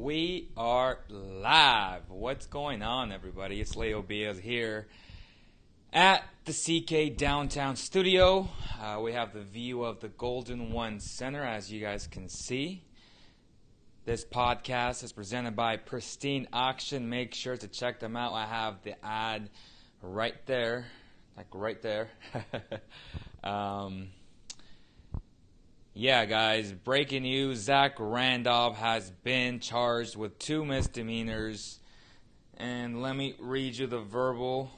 We are live. What's going on, everybody? It's Leo Biaz here at the CK Downtown Studio. We have the view of the Golden One Center, as you guys can see. This podcast is presented by Pristine Auction. Make sure to check them out. I have the ad right there, like right there. Yeah, guys, breaking news. Zach Randolph has been charged with 2 misdemeanors. And let me read you the verbal,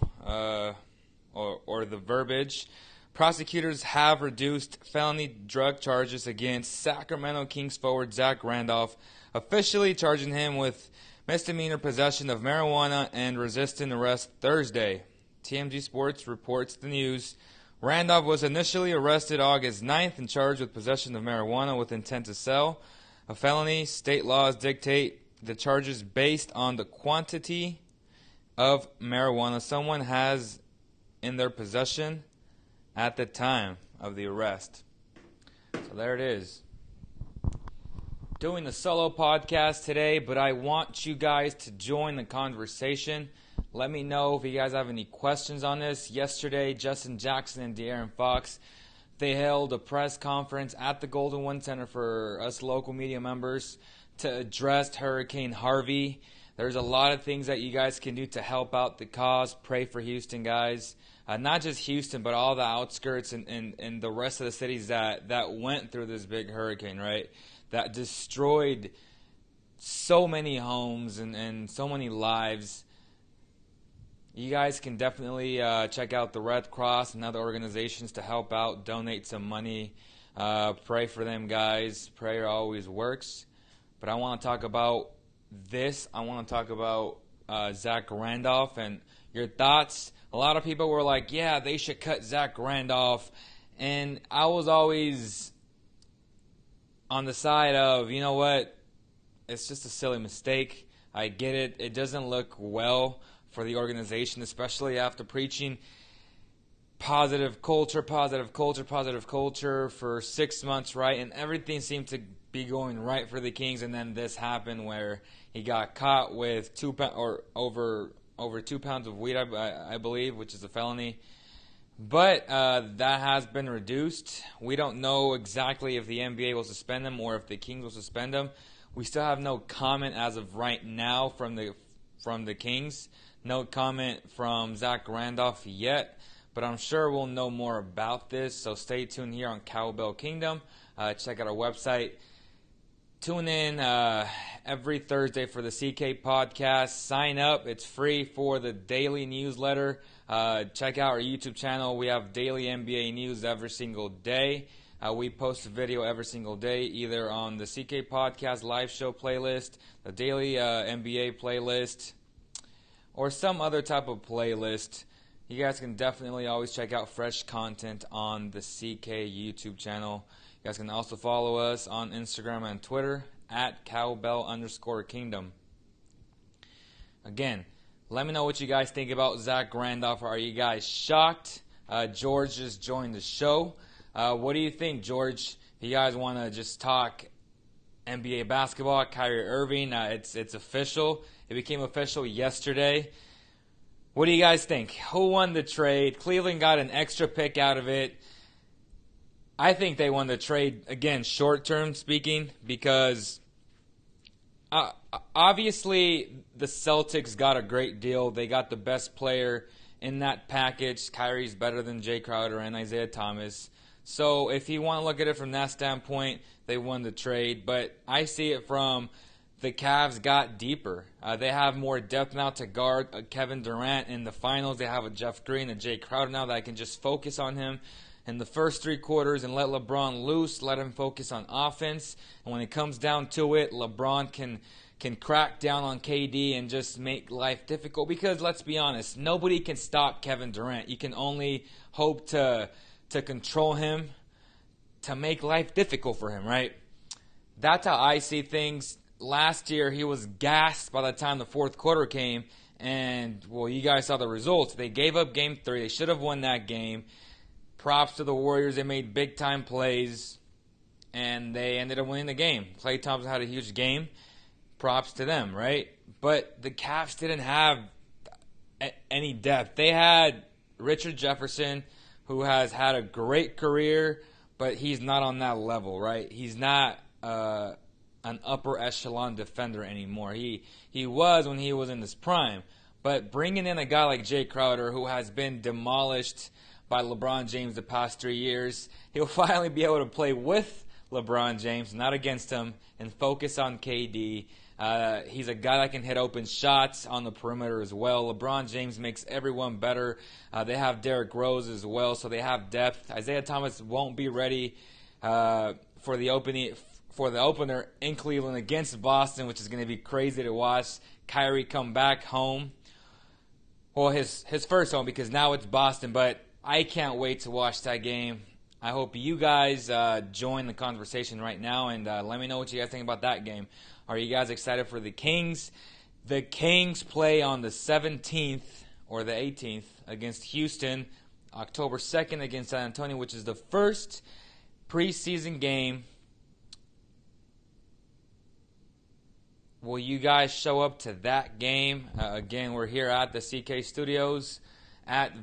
or the verbiage. Prosecutors have reduced felony drug charges against Sacramento Kings forward Zach Randolph, officially charging him with misdemeanor possession of marijuana and resisting arrest Thursday. TMZ Sports reports the news. Randolph was initially arrested August 9th and charged with possession of marijuana with intent to sell. A felony. State laws dictate the charges based on the quantity of marijuana someone has in their possession at the time of the arrest. So there it is. Doing a solo podcast today, but I want you guys to join the conversation. Let me know if you guys have any questions on this. Yesterday, Justin Jackson and De'Aaron Fox, they held a press conference at the Golden One Center for us local media members to address Hurricane Harvey. There's a lot of things that you guys can do to help out the cause. Pray for Houston, guys. Not just Houston, but all the outskirts and the rest of the cities that went through this big hurricane, right? That destroyed so many homes and so many lives. You guys can definitely check out the Red Cross and other organizations to help out, donate some money, pray for them, guys. Prayer always works. But I want to talk about this. I want to talk about Zach Randolph and your thoughts. A lot of people were like, yeah, they should cut Zach Randolph. And I was always on the side of, you know what, it's just a silly mistake. I get it. It doesn't look well for the organization, especially after preaching positive culture for 6 months, right? And everything seemed to be going right for the Kings, and then this happened where he got caught with over 2 pounds of weed, I believe, which is a felony. But that has been reduced. We don't know exactly if the NBA will suspend him or if the Kings will suspend him. We still have no comment as of right now from the Kings. No comment from Zach Randolph yet, but I'm sure we'll know more about this, so stay tuned here on Cowbell Kingdom. Check out our website. Tune in every Thursday for the CK podcast. Sign up. It's free for the daily newsletter. Check out our YouTube channel. We have daily NBA news every single day. We post a video every single day, either on the CK podcast live show playlist, the daily NBA playlist, or some other type of playlist. You guys can definitely always check out fresh content on the CK YouTube channel. You guys can also follow us on Instagram and Twitter at cowbell_kingdom. Again, let me know what you guys think about Zach Randolph. Are you guys shocked? George just joined the show. What do you think, George? If you guys want to just talk NBA basketball, Kyrie Irving, it's official. It became official yesterday. What do you guys think? Who won the trade? Cleveland got an extra pick out of it. I think they won the trade, again, short-term speaking, because obviously the Celtics got a great deal. They got the best player in that package. Kyrie's better than Jay Crowder and Isaiah Thomas. So if you want to look at it from that standpoint, they won the trade. But I see it from the Cavs got deeper. They have more depth now to guard Kevin Durant in the finals. They have a Jeff Green and Jay Crowder now that can just focus on him in the first 3 quarters and let LeBron loose, let him focus on offense. And when it comes down to it, LeBron can crack down on KD and just make life difficult. Because let's be honest, nobody can stop Kevin Durant. You can only hope to control him, to make life difficult for him, right? That's how I see things. Last year, he was gassed by the time the 4th quarter came. And, well, you guys saw the results. They gave up Game 3. They should have won that game. Props to the Warriors. They made big-time plays, and they ended up winning the game. Klay Thompson had a huge game. props to them, right? But the Cavs didn't have any depth. They had Richard Jefferson, who has had a great career, but he's not on that level, right? He's not an upper echelon defender anymore. He was when he was in his prime. But bringing in a guy like Jay Crowder, who has been demolished by LeBron James the past 3 years, he'll finally be able to play with LeBron James, not against him, and focus on KD. He's a guy that can hit open shots on the perimeter as well. LeBron James makes everyone better. They have Derrick Rose as well, so they have depth. Isaiah Thomas won't be ready for the opener in Cleveland against Boston, which is going to be crazy to watch. Kyrie come back home. Well, his first home, because now it's Boston, but I can't wait to watch that game. I hope you guys join the conversation right now, and let me know what you guys think about that game. Are you guys excited for the Kings? The Kings play on the 17th or the 18th against Houston, October 2nd against San Antonio, which is the first preseason game. Will you guys show up to that game? Again, we're here at the CK Studios at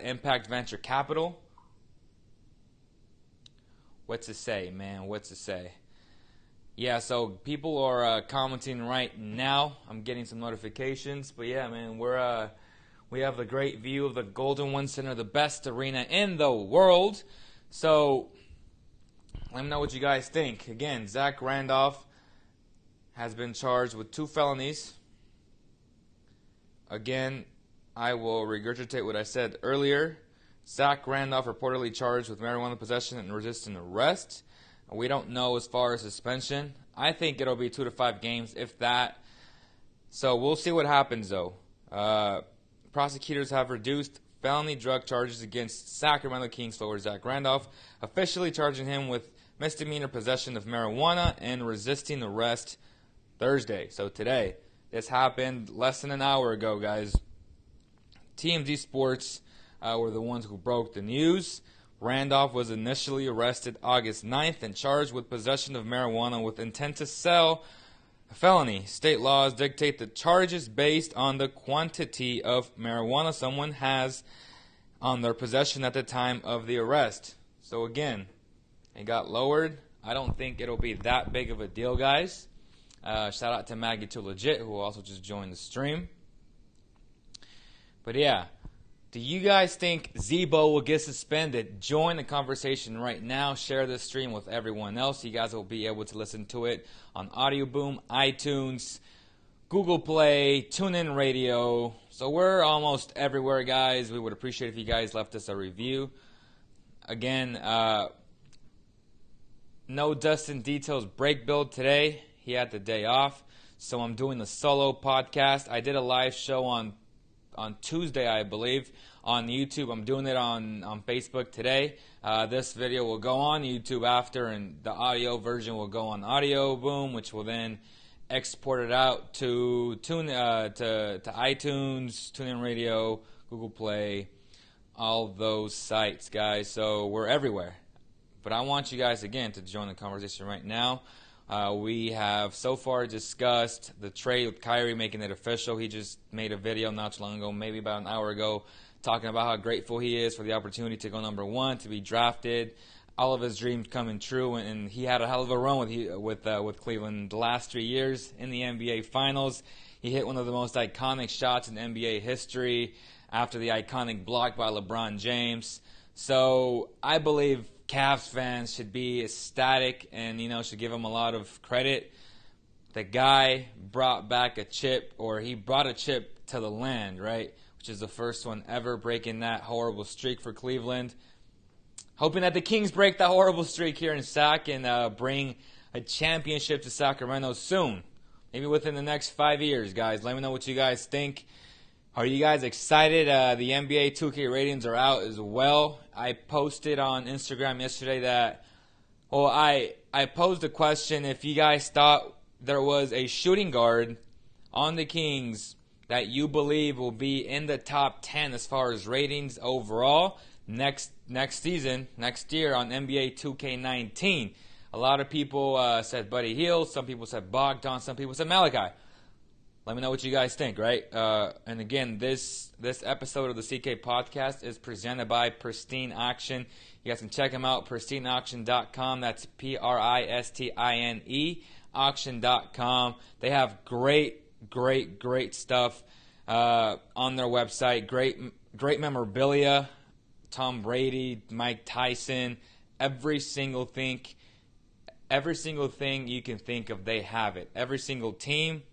Impact Venture Capital. What's it say, man? What's it say? Yeah, so people are commenting right now. I'm getting some notifications, but yeah, man, we have a great view of the Golden One Center, the best arena in the world. So let me know what you guys think. Again, Zach Randolph has been charged with 2 felonies. Again, I will regurgitate what I said earlier. Zach Randolph reportedly charged with marijuana possession and resisting arrest. We don't know as far as suspension. I think it'll be 2 to 5 games, if that. So we'll see what happens, though. Prosecutors have reduced felony drug charges against Sacramento Kings forward Zach Randolph, officially charging him with misdemeanor possession of marijuana and resisting arrest Thursday. So today. This happened less than an hour ago, guys. TMZ Sports were the ones who broke the news. Randolph was initially arrested August 9th and charged with possession of marijuana with intent to sell. A felony. State laws dictate the charges based on the quantity of marijuana someone has on their possession at the time of the arrest. So again, it got lowered. I don't think it'll be that big of a deal, guys. Shout out to Maggie Too Legit, who also just joined the stream. But yeah. Do you guys think Zebo will get suspended? Join the conversation right now. Share this stream with everyone else. You guys will be able to listen to it on Audio Boom, iTunes, Google Play, TuneIn Radio. So we're almost everywhere, guys. We would appreciate if you guys left us a review. Again, no Dustin Details break build today. He had the day off. So I'm doing the solo podcast. I did a live show on Tuesday, I believe, on YouTube. I'm doing it on Facebook today. This video will go on YouTube after, and the audio version will go on Audio Boom, which will then export it out to iTunes, TuneIn Radio, Google Play, all those sites, guys. So we're everywhere. But I want you guys, again, to join the conversation right now. We have so far discussed the trade with Kyrie, making it official. He just made a video not too long ago, maybe about an hour ago, talking about how grateful he is for the opportunity to go number 1, to be drafted, all of his dreams coming true, and he had a hell of a run with Cleveland the last 3 years in the NBA Finals. He hit one of the most iconic shots in NBA history after the iconic block by LeBron James. So I believe Cavs fans should be ecstatic and, should give him a lot of credit. The guy brought back a chip, or he brought a chip to the land, right? Which is the first one ever, breaking that horrible streak for Cleveland. Hoping that the Kings break that horrible streak here in Sac and bring a championship to Sacramento soon. Maybe within the next 5 years, guys. Let me know what you guys think. Are you guys excited? The NBA 2K ratings are out as well. I posted on Instagram yesterday that, I posed a question if you guys thought there was a shooting guard on the Kings that you believe will be in the top 10 as far as ratings overall next season, next year on NBA 2K19. A lot of people said Buddy Hield. Some people said Bogdan. Some people said Malachi. Let me know what you guys think, right? And again, this episode of the CK Podcast is presented by Pristine Auction. You guys can check them out, pristineauction.com. That's Pristine auction.com. They have great stuff on their website. Great memorabilia. Tom Brady, Mike Tyson, every single thing you can think of, they have it. Every single team.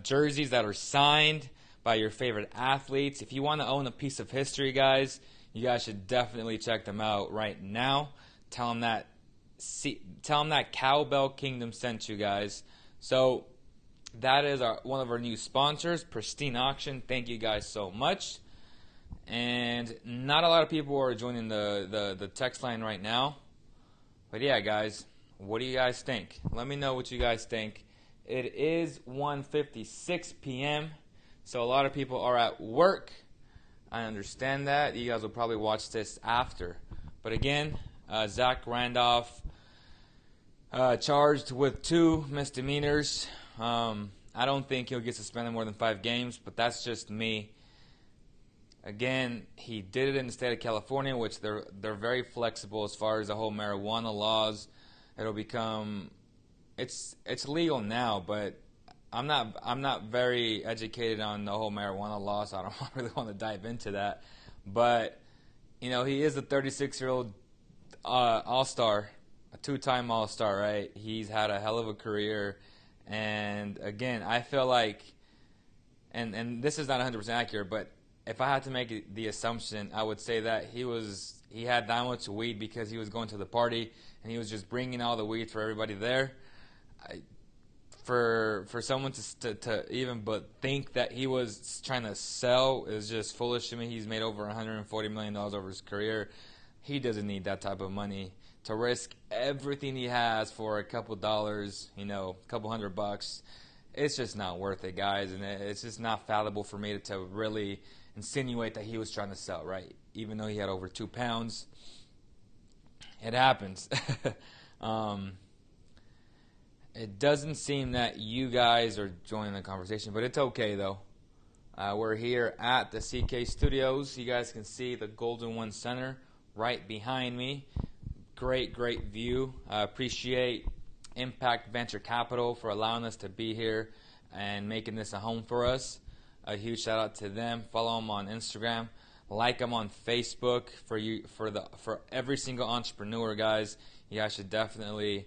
Jerseys that are signed by your favorite athletes. If you want to own a piece of history, guys, you guys should definitely check them out right now. Tell them that Cowbell Kingdom sent you guys. So that is one of our new sponsors, Pristine Auction. Thank you guys so much. And not a lot of people are joining the text line right now. But yeah, guys, what do you guys think? Let me know what you guys think. It is 1:56 p.m., so a lot of people are at work. I understand that. You guys will probably watch this after. But again, Zach Randolph charged with 2 misdemeanors. I don't think he'll get suspended more than 5 games, but that's just me. Again, he did it in the state of California, which they're very flexible as far as the whole marijuana laws. It'll become... It's legal now, but I'm not very educated on the whole marijuana law, so I don't really want to dive into that. But he is a 36-year-old all-star, a 2-time all-star, right? He's had a hell of a career, and again, I feel like, and this is not 100% accurate, but if I had to make the assumption, I would say that he had that much weed because he was going to the party and he was just bringing all the weed for everybody there. For someone to even but think that he was trying to sell is just foolish to me. He's made over $140 million over his career. He doesn't need that type of money to risk everything he has for a couple dollars, a couple $100. It's just not worth it, guys, and it's just not fallible for me to really insinuate that he was trying to sell, right? Even though he had over 2 pounds, it happens. It doesn't seem that you guys are joining the conversation, but it's okay, though. We're here at the CK Studios. You guys can see the Golden One Center right behind me. Great view. I appreciate Impact Venture Capital for allowing us to be here and making this a home for us. A huge shout out to them. Follow them on Instagram. Like them on Facebook. For every single entrepreneur, guys, you guys should definitely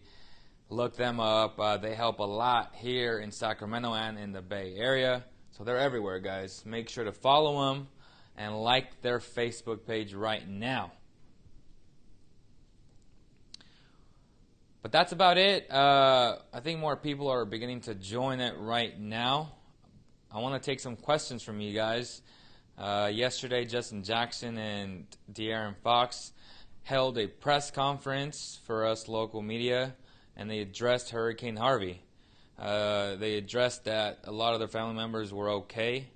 look them up. They help a lot here in Sacramento and in the Bay Area. So they're everywhere, guys. Make sure to follow them and like their Facebook page right now. But that's about it. I think more people are beginning to join it right now. I want to take some questions from you guys. Yesterday, Justin Jackson and De'Aaron Fox held a press conference for us local media, and they addressed Hurricane Harvey. They addressed that a lot of their family members were okay,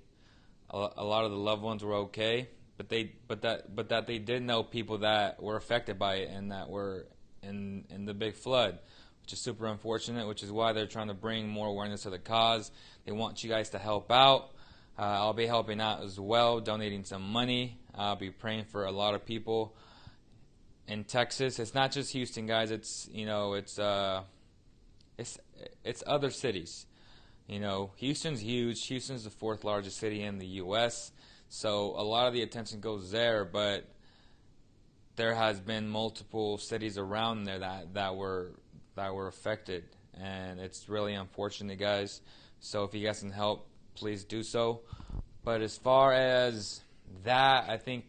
a lot of the loved ones were okay, but that they did know people that were affected by it and that were in the big flood, which is super unfortunate. Which is why they're trying to bring more awareness to the cause. They want you guys to help out. I'll be helping out as well, donating some money. I'll be praying for a lot of people in Texas. It's not just Houston, guys. It's other cities. Houston's huge. Houston's the 4th largest city in the U.S. So a lot of the attention goes there, but there has been multiple cities around there that were affected, and it's really unfortunate, guys. So if you guys can help, please do so. But as far as that, I think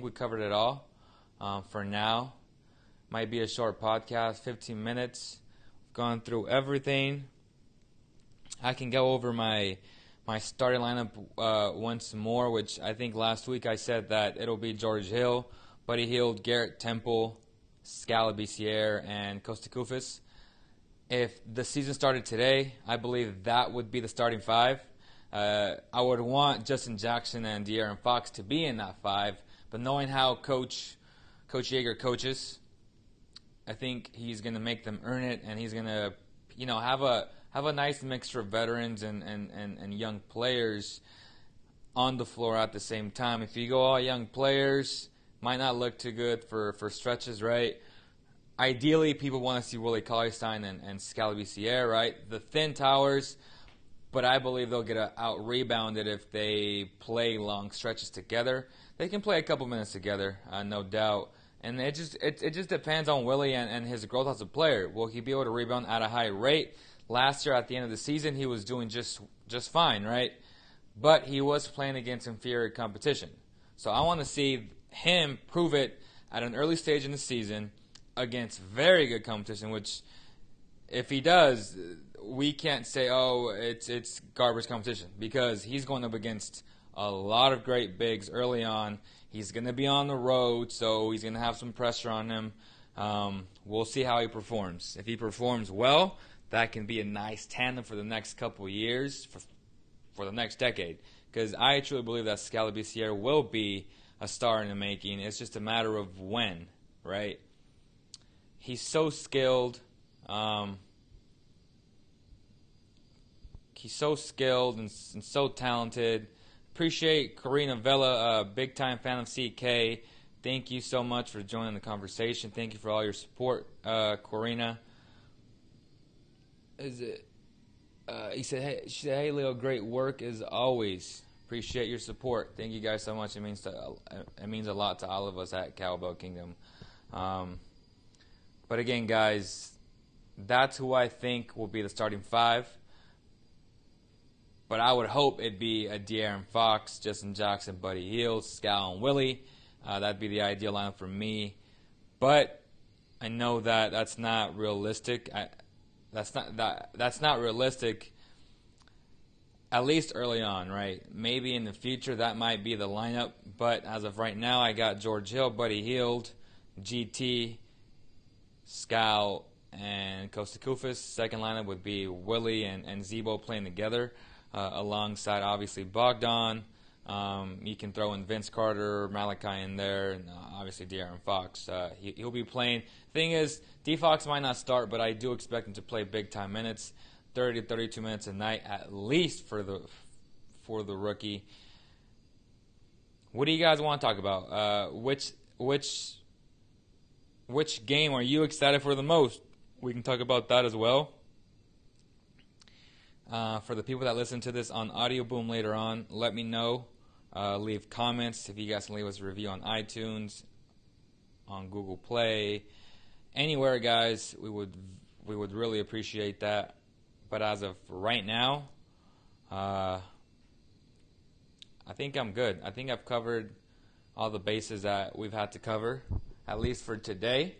we covered it all. For now, might be a short podcast, 15 minutes. Gone through everything. I can go over my starting lineup once more, which I think last week I said that it'll be George Hill, Buddy Hield, Garrett Temple, Scala Bicier, and Costa Koufis. If the season started today, I believe that would be the starting 5. I would want Justin Jackson and De'Aaron Fox to be in that 5, but knowing how Coach Yeager coaches, I think he's going to make them earn it, and he's going to, have a nice mixture of veterans and young players on the floor at the same time. If you go all young players, might not look too good for stretches, right? Ideally, people want to see Willie Cauley-Stein and Scalabrine, right? The thin towers, but I believe they'll get out-rebounded if they play long stretches together. They can play a couple minutes together, no doubt. And it just depends on Willie and his growth as a player. Will he be able to rebound at a high rate? Last year, at the end of the season, he was doing just fine, right? But he was playing against inferior competition. So I want to see him prove it at an early stage in the season against very good competition, which if he does, we can't say, oh, it's garbage competition, because he's going up against a lot of great bigs early on. He's going to be on the road, so he's going to have some pressure on him. We'll see how he performs. If he performs well, that can be a nice tandem for the next couple of years, for the next decade, because I truly believe that Scalabrine will be a star in the making. It's just a matter of when, right? He's so skilled. He's so skilled and so talented. Appreciate Corina Vela, a big-time fan of CK. Thank you so much for joining the conversation. Thank you for all your support, Corina. She said, hey, Leo, great work as always. Appreciate your support. Thank you guys so much. It means a lot to all of us at Cowbell Kingdom. But again, guys, that's who I think will be the starting five. But I would hope it'd be a De'Aaron Fox, Justin Jackson, Buddy Hield, Scal, and Willie. That'd be the ideal lineup for me. But I know that that's not realistic. That's not realistic. At least early on, right? Maybe in the future that might be the lineup. But as of right now, I got George Hill, Buddy Hield, GT, Scal, and Costa Koufos. Second lineup would be Willie and Zebo playing together, alongside obviously Bogdan. You can throw in Vince Carter, Malachi in there, and obviously De'Aaron Fox. He'll be playing. Thing is, D-Fox might not start, but I do expect him to play big-time minutes, 30 to 32 minutes a night at least for the rookie. What do you guys want to talk about? Which game are you excited for the most? We can talk about that as well. For the people that listen to this on Audio Boom later on, let me know. Leave comments. If you guys can leave us a review on iTunes, on Google Play, anywhere, guys, we would really appreciate that. But as of right now, I think I'm good. I think I've covered all the bases that we've had to cover, at least for today.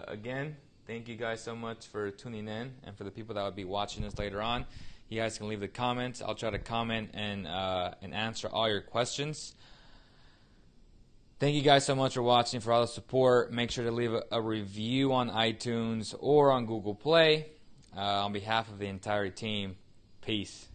Again, thank you guys so much for tuning in, and for the people that will be watching this later on, you guys can leave the comments. I'll try to comment and answer all your questions. Thank you guys so much for watching, for all the support. Make sure to leave a review on iTunes or on Google Play. On behalf of the entire team, peace.